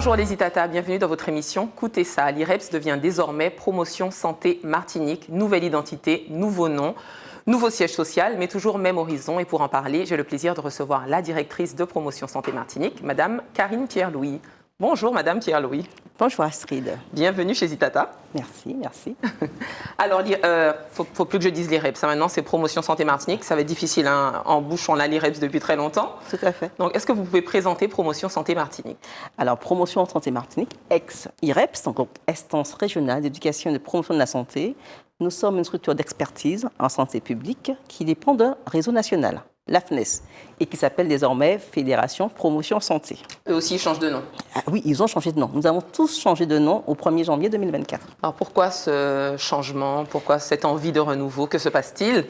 Bonjour les Itata, bienvenue dans votre émission Coutez ça. L'IREPS devient désormais Promotion Santé Martinique, nouvelle identité, nouveau nom, nouveau siège social, mais toujours même horizon. Et pour en parler, j'ai le plaisir de recevoir la directrice de Promotion Santé Martinique, Madame Karine Pierre-Louis. Bonjour Madame Pierre-Louis. Bonjour Astrid. Bienvenue chez Itata. Merci, merci. Alors, faut plus que je dise l'IREPS. Maintenant, c'est Promotion Santé Martinique. Ça va être difficile, hein. En bouche, on a l'IREPS depuis très longtemps. Tout à fait. Donc, est-ce que vous pouvez présenter Promotion Santé Martinique? Alors, Promotion Santé Martinique, ex-IREPS, donc Instance régionale d'éducation et de promotion de la santé. Nous sommes une structure d'expertise en santé publique qui dépend d'un réseau national, l'AFNES, et qui s'appelle désormais Fédération Promotion Santé. Eux aussi, ils changent de nom. Ah, oui, ils ont changé de nom. Nous avons tous changé de nom au 1er janvier 2024. Alors, pourquoi ce changement? Pourquoi cette envie de renouveau? Que se passe-t-il?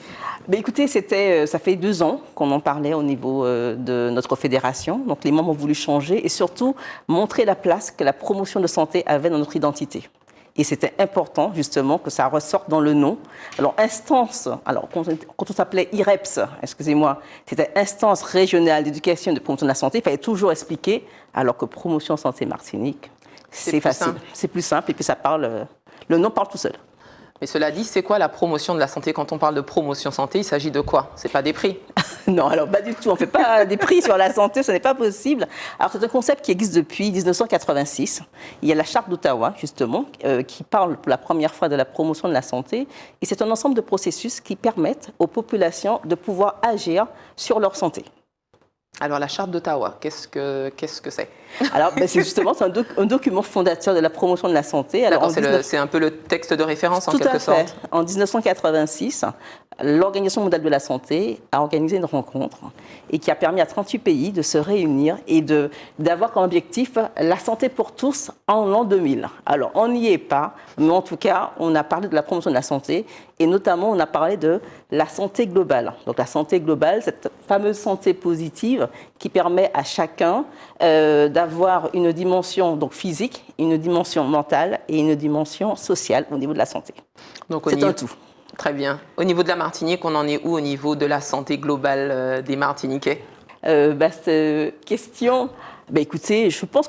Écoutez, ça fait 2 ans qu'on en parlait au niveau de notre fédération. Donc, les membres ont voulu changer et surtout montrer la place que la promotion de santé avait dans notre identité. Et c'était important, justement, que ça ressorte dans le nom. Alors, instance, quand on s'appelait IREPS, excusez-moi, c'était Instance régionale d'éducation et de promotion de la santé. Il fallait toujours expliquer, alors que Promotion Santé Martinique, c'est facile. C'est plus simple et puis ça parle, le nom parle tout seul. Mais cela dit, c'est quoi la promotion de la santé? Quand on parle de promotion santé, il s'agit de quoi? C'est pas des prix? Non, alors pas du tout. On ne fait pas des prix sur la santé, ce n'est pas possible. Alors c'est un concept qui existe depuis 1986. Il y a la Charte d'Ottawa, justement, qui parle pour la première fois de la promotion de la santé. Et c'est un ensemble de processus qui permettent aux populations de pouvoir agir sur leur santé. Alors la Charte d'Ottawa, qu'est-ce que c'est? Alors c'est justement un document fondateur de la promotion de la santé. Alors, c'est un peu le texte de référence en quelque sorte. Tout à fait. En 1986, l'Organisation mondiale de la santé a organisé une rencontre et qui a permis à 38 pays de se réunir et d'avoir comme objectif la santé pour tous en l'an 2000. Alors on n'y est pas, mais en tout cas on a parlé de la promotion de la santé et notamment on a parlé de la santé globale. Donc la santé globale, cette fameuse santé positive qui permet à chacun d'avoir une dimension donc physique, une dimension mentale et une dimension sociale au niveau de la santé. C'est un tout. Très bien. Au niveau de la Martinique, on en est où au niveau de la santé globale des Martiniquais? Cette question, écoutez, je pense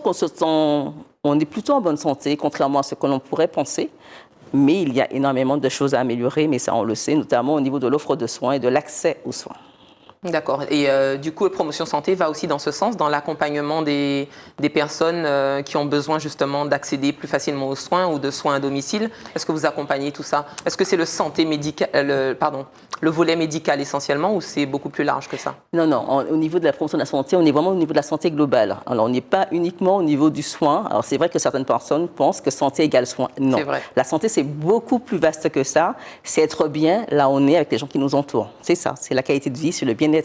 on est plutôt en bonne santé, contrairement à ce que l'on pourrait penser. Mais il y a énormément de choses à améliorer, mais ça on le sait, notamment au niveau de l'offre de soins et de l'accès aux soins. D'accord. Et du coup, Promotion Santé va aussi dans ce sens, dans l'accompagnement des personnes qui ont besoin justement d'accéder plus facilement aux soins ou de soins à domicile. Est-ce que vous accompagnez tout ça? Est-ce que c'est le volet médical essentiellement ou c'est beaucoup plus large que ça? Non. Au niveau de la promotion de la santé, on est vraiment au niveau de la santé globale. Alors, on n'est pas uniquement au niveau du soin. Alors, c'est vrai que certaines personnes pensent que santé égale soin. Non. C'est vrai. La santé, c'est beaucoup plus vaste que ça. C'est être bien là où on est avec les gens qui nous entourent. C'est ça. C'est la qualité de vie, c'est le bien-être.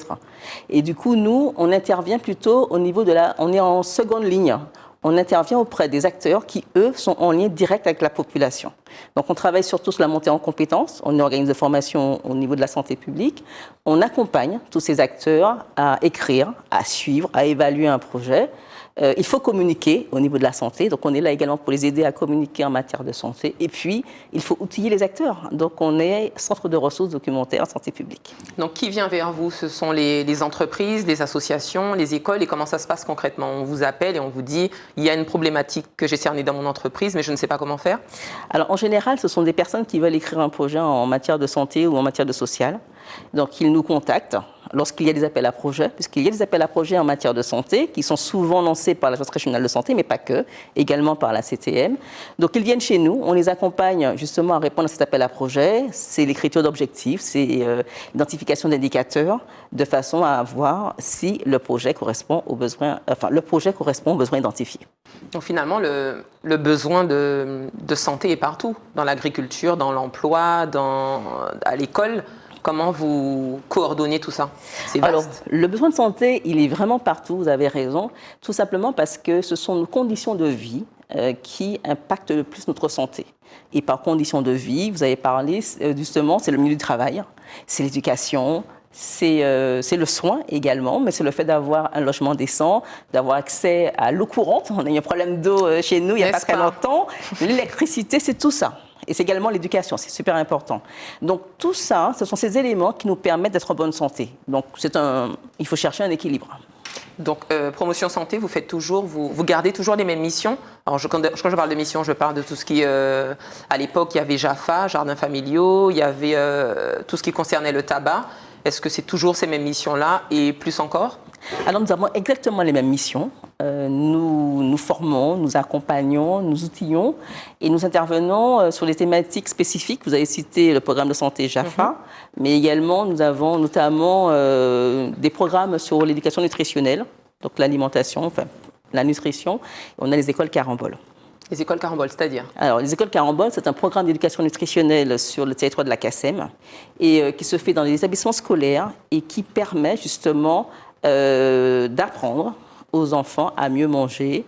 Et du coup, nous, on intervient plutôt au niveau on est en seconde ligne. On intervient auprès des acteurs qui, eux, sont en lien direct avec la population. Donc, on travaille surtout sur la montée en compétences. On organise des formations au niveau de la santé publique. On accompagne tous ces acteurs à écrire, à suivre, à évaluer un projet. Il faut communiquer au niveau de la santé. Donc, on est là également pour les aider à communiquer en matière de santé. Et puis, il faut outiller les acteurs. Donc, on est centre de ressources documentaires en santé publique. Donc, qui vient vers vous? Ce sont les entreprises, les associations, les écoles. Et comment ça se passe concrètement? On vous appelle et on vous dit il y a une problématique que j'ai cernée dans mon entreprise, mais je ne sais pas comment faire. Alors, en général, ce sont des personnes qui veulent écrire un projet en matière de santé ou en matière de social. Donc, ils nous contactent lorsqu'il y a des appels à projets, puisqu'il y a des appels à projets en matière de santé qui sont souvent lancés par l'Agence régionale de santé, mais pas que, également par la CTM. Donc, ils viennent chez nous, on les accompagne justement à répondre à cet appel à projet. C'est l'écriture d'objectifs, c'est l'identification d'indicateurs, de façon à voir si le projet correspond aux besoins, identifiés. Donc, finalement, le besoin de santé est partout, dans l'agriculture, dans l'emploi, à l'école. Comment vous coordonnez tout ça? C'est vaste. Alors, le besoin de santé, il est vraiment partout, vous avez raison, tout simplement parce que ce sont nos conditions de vie qui impactent le plus notre santé. Et par conditions de vie, vous avez parlé, justement, c'est le milieu du travail, c'est l'éducation, c'est le soin également, mais c'est le fait d'avoir un logement décent, d'avoir accès à l'eau courante. On a eu un problème d'eau chez nous il n'y a pas très longtemps. L'électricité, c'est tout ça. Et c'est également l'éducation, c'est super important. Donc tout ça, ce sont ces éléments qui nous permettent d'être en bonne santé. Donc il faut chercher un équilibre. Donc, promotion santé, vous faites toujours, vous gardez toujours les mêmes missions. Alors, quand je parle de missions, je parle de tout ce qui, à l'époque, il y avait Jaffa, jardins familiaux, il y avait tout ce qui concernait le tabac. Est-ce que c'est toujours ces mêmes missions-là et plus encore? Alors, nous avons exactement les mêmes missions. Nous formons, nous accompagnons, nous outillons et nous intervenons sur les thématiques spécifiques. Vous avez cité le programme de santé Jaffa, mais également nous avons notamment des programmes sur l'éducation nutritionnelle, donc l'alimentation, enfin la nutrition. On a les écoles Caramboles. Les écoles Caramboles, c'est-à-dire? Alors, les écoles Caramboles, c'est un programme d'éducation nutritionnelle sur le territoire de la CACEM et qui se fait dans les établissements scolaires et qui permet justement d'apprendre aux enfants à mieux manger,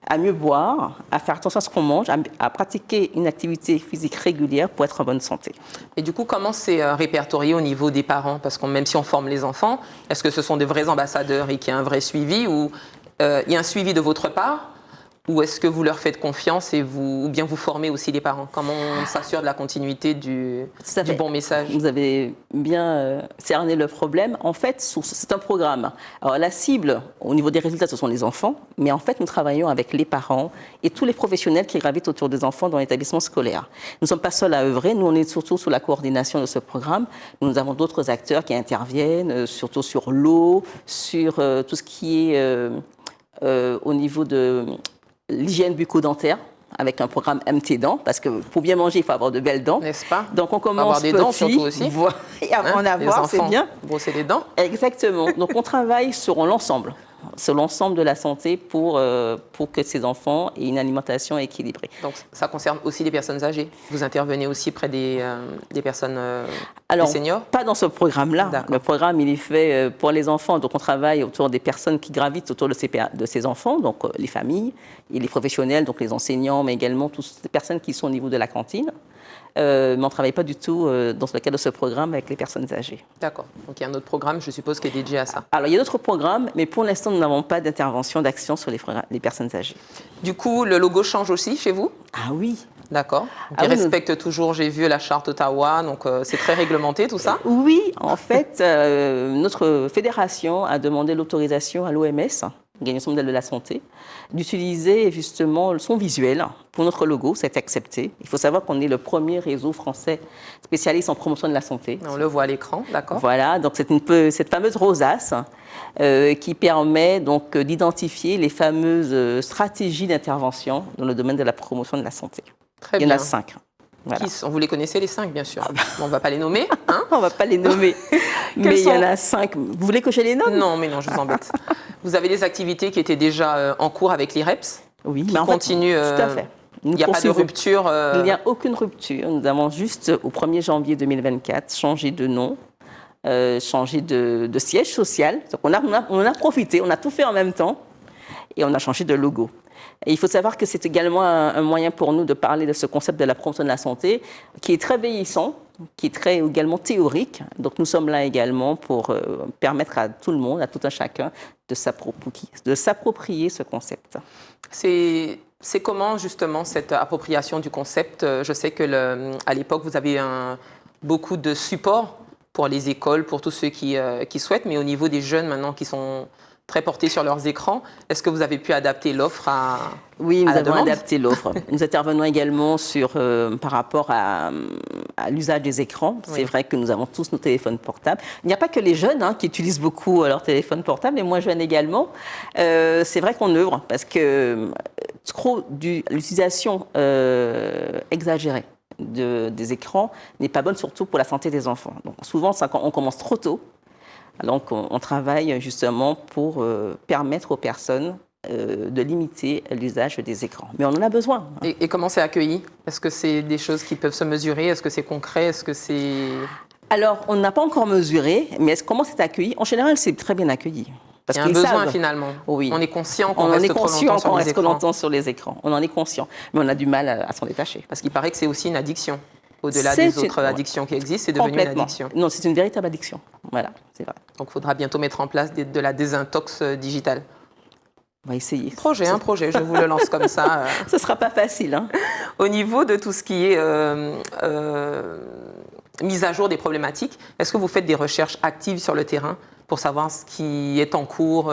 à mieux boire, à faire attention à ce qu'on mange, à pratiquer une activité physique régulière pour être en bonne santé. Et du coup, comment c'est répertorié au niveau des parents? Parce que même si on forme les enfants, est-ce que ce sont de vrais ambassadeurs et qu'il y a un vrai suivi ou il y a un suivi de votre part? Ou est-ce que vous leur faites confiance ou bien vous formez aussi les parents? Comment on s'assure de la continuité du bon message? Vous avez bien cerné le problème. En fait, c'est un programme. Alors, la cible, au niveau des résultats, ce sont les enfants. Mais en fait, nous travaillons avec les parents et tous les professionnels qui gravitent autour des enfants dans l'établissement scolaire. Nous ne sommes pas seuls à œuvrer. Nous, on est surtout sous la coordination de ce programme. Nous avons d'autres acteurs qui interviennent, surtout sur l'eau, sur tout ce qui est au niveau de l'hygiène bucco-dentaire, avec un programme MT Dents, parce que pour bien manger, il faut avoir de belles dents. N'est-ce pas? Donc on commence avoir des dents surtout aussi. Et en avoir, c'est bien. Brosser les dents. Exactement. Donc on travaille sur l'ensemble de la santé pour que ces enfants aient une alimentation équilibrée. Donc ça concerne aussi les personnes âgées. Vous intervenez aussi près des personnes Alors, des seniors? Pas dans ce programme-là. Le programme, il est fait pour les enfants. Donc on travaille autour des personnes qui gravitent autour de ces enfants, donc les familles et les professionnels, donc les enseignants, mais également toutes les personnes qui sont au niveau de la cantine. Mais on ne travaille pas du tout dans le cadre de ce programme avec les personnes âgées. D'accord. Donc il y a un autre programme, je suppose, qui est dédié à ça. Alors il y a d'autres programmes, mais pour l'instant, nous n'avons pas d'intervention, d'action sur les personnes âgées. Du coup, le logo change aussi chez vous? Ah oui. D'accord. Ils respectent toujours, j'ai vu la charte Ottawa, donc c'est très réglementé tout ça? Oui, en fait, notre fédération a demandé l'autorisation à l'OMS, l'Organisation mondiale de la santé, d'utiliser justement son visuel pour notre logo. C'est accepté. Il faut savoir qu'on est le premier réseau français spécialiste en promotion de la santé. On le voit à l'écran, d'accord. Voilà, donc c'est cette fameuse rosace qui permet donc d'identifier les fameuses stratégies d'intervention dans le domaine de la promotion de la santé. Très bien. Il y en a 5. Voilà. Vous les connaissez les 5, bien sûr. On ne va pas les nommer. Hein? On ne va pas les nommer. Mais il y en a 5. Vous voulez que je les nomme? Non, mais non, je vous embête. Vous avez des activités qui étaient déjà en cours avec l'IREPS? Oui, qui continuent. Tout à fait. Il n'y a pas de rupture? Il n'y a aucune rupture. Nous avons juste, au 1er janvier 2024, changé de nom, changé de siège social. Donc on a profité, on a tout fait en même temps et on a changé de logo. Et il faut savoir que c'est également un moyen pour nous de parler de ce concept de la promotion de la santé qui est très vieillissant, qui est très également théorique. Donc nous sommes là également pour permettre à tout le monde, à tout un chacun, de s'approprier ce concept. C'est comment justement cette appropriation du concept? Je sais que à l'époque vous avez beaucoup de support pour les écoles, pour tous ceux qui souhaitent, mais au niveau des jeunes maintenant qui sont très portés sur leurs écrans, est-ce que vous avez pu adapter l'offre à Oui, nous la avons demande? adapté l'offre. Nous intervenons également par rapport à l'usage des écrans. C'est Oui. vrai que nous avons tous nos téléphones portables. Il n'y a pas que les jeunes qui utilisent beaucoup leur téléphone portable, mais moi jeune également. C'est vrai qu'on œuvre parce que l'utilisation exagérée des écrans n'est pas bonne, surtout pour la santé des enfants. Donc souvent, on commence trop tôt. Donc, on travaille justement pour permettre aux personnes de limiter l'usage des écrans. Mais on en a besoin. Et comment c'est accueilli? Est-ce que c'est des choses qui peuvent se mesurer? Est-ce que c'est concret? Est-ce que c'est... Alors, on n'a pas encore mesuré, mais comment c'est accueilli? En général, c'est très bien accueilli. Il y a un besoin finalement. Oui. On est conscient qu'on reste trop longtemps sur les écrans. On en est conscient, mais on a du mal à s'en détacher. Parce qu'il paraît que c'est aussi une addiction. Au-delà des autres addictions qui existent, c'est devenu une addiction. Non, c'est une véritable addiction. Voilà, c'est vrai. Donc, il faudra bientôt mettre en place de la désintox digitale. On va essayer. Un projet, je vous le lance comme ça. Ce ne sera pas facile. Hein. Au niveau de tout ce qui est mise à jour des problématiques, est-ce que vous faites des recherches actives sur le terrain pour savoir ce qui est en cours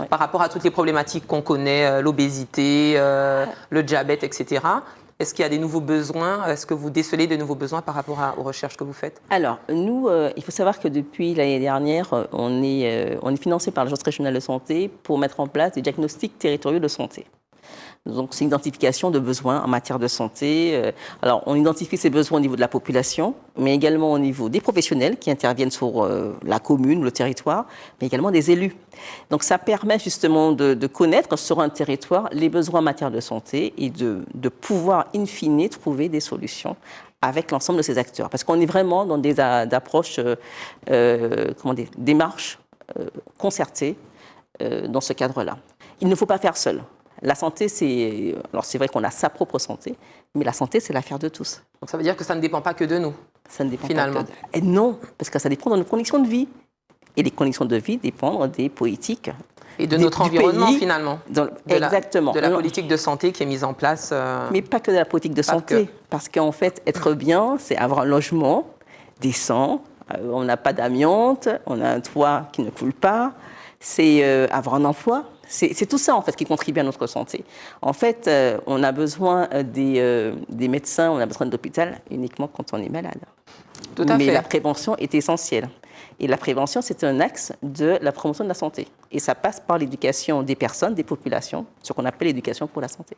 par rapport à toutes les problématiques qu'on connaît, l'obésité, le diabète, etc. Est-ce qu'il y a des nouveaux besoins? Est-ce que vous décelez de nouveaux besoins par rapport aux recherches que vous faites? Alors, nous, il faut savoir que depuis l'année dernière, on est financé par l'Agence régionale de santé pour mettre en place des diagnostics territoriaux de santé. Donc, c'est une identification de besoins en matière de santé. Alors, on identifie ces besoins au niveau de la population, mais également au niveau des professionnels qui interviennent sur la commune, le territoire, mais également des élus. Donc, ça permet justement de connaître sur un territoire les besoins en matière de santé et de pouvoir, in fine, trouver des solutions avec l'ensemble de ces acteurs. Parce qu'on est vraiment dans des approches, démarches concertées dans ce cadre-là. Il ne faut pas faire seul. La santé, c'est vrai qu'on a sa propre santé, mais la santé, c'est l'affaire de tous. Donc ça veut dire que ça ne dépend pas que de nous, ça ne dépend finalement. Pas que de... Et non, parce que ça dépend de nos conditions de vie. Et les conditions de vie dépendent des politiques. Et de notre environnement, pays, finalement. Exactement. De la politique de santé qui est mise en place. Mais pas que de la politique de santé. Parce qu'en fait, être bien, c'est avoir un logement décent, on n'a pas d'amiante, on a un toit qui ne coule pas, c'est avoir un emploi. C'est tout ça, en fait, qui contribue à notre santé. En fait, on a besoin des médecins, on a besoin de l'hôpital uniquement quand on est malade. Tout à fait. Mais la prévention est essentielle. Et la prévention, c'est un axe de la promotion de la santé. Et ça passe par l'éducation des personnes, des populations, ce qu'on appelle l'éducation pour la santé.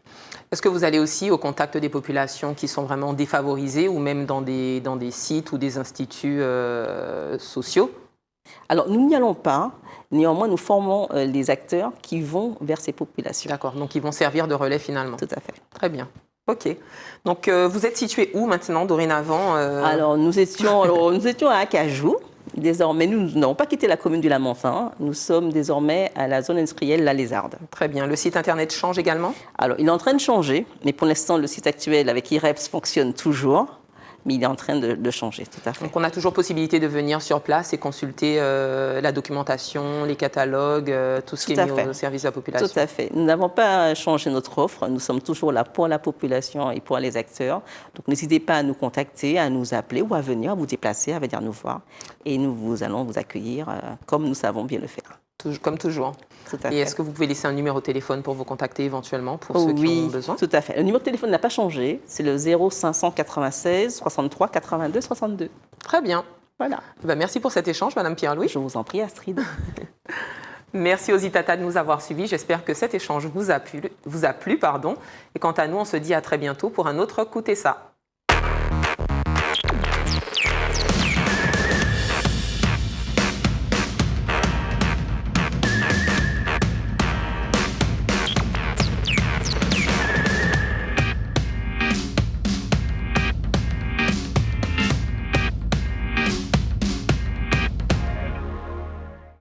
Est-ce que vous allez aussi au contact des populations qui sont vraiment défavorisées ou même dans des sites ou des instituts sociaux? Alors, nous n'y allons pas. Néanmoins, nous formons les acteurs qui vont vers ces populations. D'accord, donc ils vont servir de relais finalement. Tout à fait. Très bien. OK. Donc, vous êtes situé où maintenant, dorénavant Alors, nous étions à Acajou. Désormais, nous n'avons pas quitté la commune du Lamentin. Nous sommes désormais à la zone industrielle La Lézarde. Très bien. Le site internet change également? Alors, il est en train de changer, mais pour l'instant, le site actuel avec IREPS fonctionne toujours. Mais il est en train de changer, tout à fait. Donc, on a toujours possibilité de venir sur place et consulter la documentation, les catalogues, tout ce qui est mis au service de la population. Tout à fait. Nous n'avons pas changé notre offre. Nous sommes toujours là pour la population et pour les acteurs. Donc, n'hésitez pas à nous contacter, à nous appeler ou à venir, à vous déplacer, à venir nous voir. Et nous allons vous accueillir comme nous savons bien le faire. Comme toujours. Et est-ce que vous pouvez laisser un numéro de téléphone pour vous contacter éventuellement pour ceux qui en ont besoin? Oui, tout à fait. Le numéro de téléphone n'a pas changé. C'est le 0596 63 82 62. Très bien. Voilà. Merci pour cet échange, Madame Pierre-Louis. Je vous en prie, Astrid. Merci aux Itata de nous avoir suivis. J'espère que cet échange vous a plu. Et quant à nous, on se dit à très bientôt pour un autre Écoutez ça.